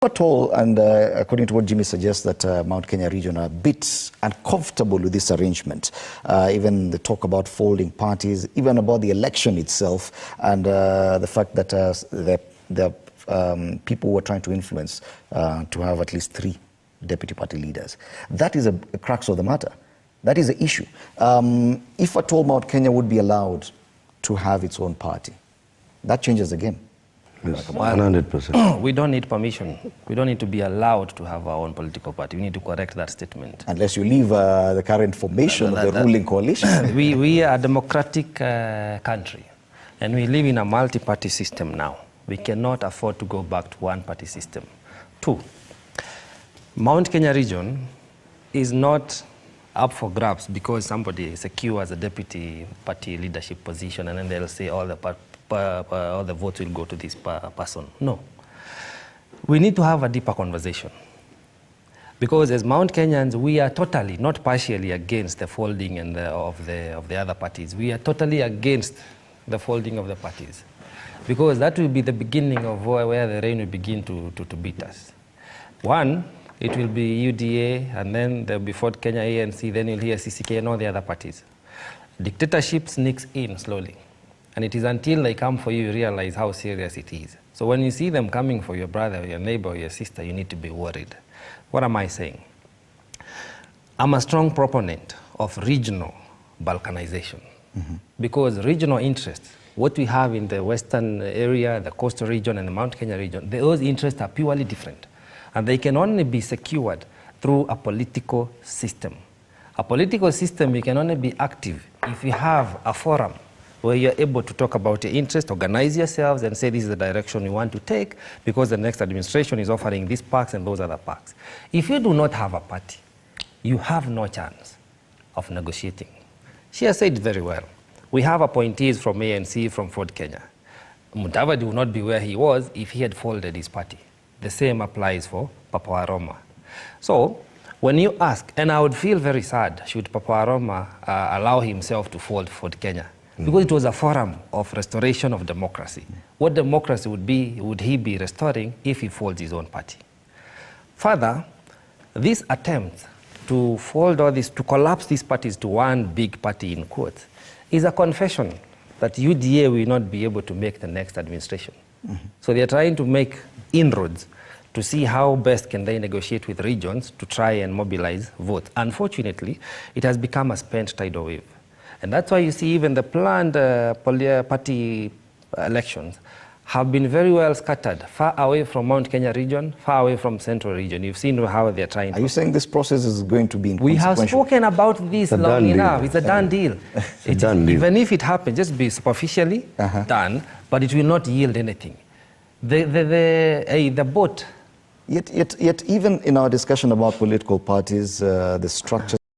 At all, and according to what Jimmy suggests, that Mount Kenya region are a bit uncomfortable with this arrangement. Even the talk about folding parties, even about the election itself, and the fact that the people were trying to influence to have at least 3 deputy party leaders. That is a crux of the matter. That is the issue. If at all Mount Kenya would be allowed to have its own party, that changes the game. Yes, 100%. We don't need permission. We don't need to be allowed to have our own political party. We need to correct that statement. Unless you leave the current formation of the ruling coalition. We are a democratic country, and we live in a multi-party system now. We cannot afford to go back to one-party system. 2, Mount Kenya region is not up for grabs because somebody secures a deputy party leadership position and then they'll say all the votes will go to this person. No. We need to have a deeper conversation. Because as Mount Kenyans, we are totally, not partially, against the folding of the other parties. We are totally against the folding of the parties. Because that will be the beginning of where the rain will begin to beat us. 1, it will be UDA, and then there will be FORD Kenya, ANC, then you'll hear CCK and all the other parties. Dictatorship sneaks in slowly. And it is until they come for you, you realize how serious it is. So when you see them coming for your brother, your neighbor, or your sister, you need to be worried. What am I saying? I'm a strong proponent of regional balkanization. Because regional interests, what we have in the western area, the coastal region, and the Mount Kenya region, those interests are purely different. And they can only be secured through a political system. A political system, you can only be active if you have a forum where you're able to talk about your interest, organize yourselves, and say this is the direction you want to take because the next administration is offering these parks and those other parks. If you do not have a party, you have no chance of negotiating. She has said very well. We have appointees from ANC, from FORD Kenya. Mudavadi would not be where he was if he had folded his party. The same applies for Papa Aroma. So, when you ask, and I would feel very sad should Papa Aroma allow himself to fold FORD Kenya, because it was a forum of restoration of democracy. What democracy would he be restoring if he folds his own party? Further, this attempt to fold all this, to collapse these parties to one big party in quotes, is a confession that UDA will not be able to make the next administration. So they are trying to make inroads to see how best can they negotiate with regions to try and mobilize votes. Unfortunately, it has become a spent tidal wave. And that's why you see even the planned party elections have been very well scattered, far away from Mount Kenya region, far away from Central region. You've seen how they're trying to... Are you saying this process is going to be inconsequential? We have spoken about this long enough. It's a done deal. Even if it happens, just be superficially done, but it will not yield anything. The boat... Yet even in our discussion about political parties, the structures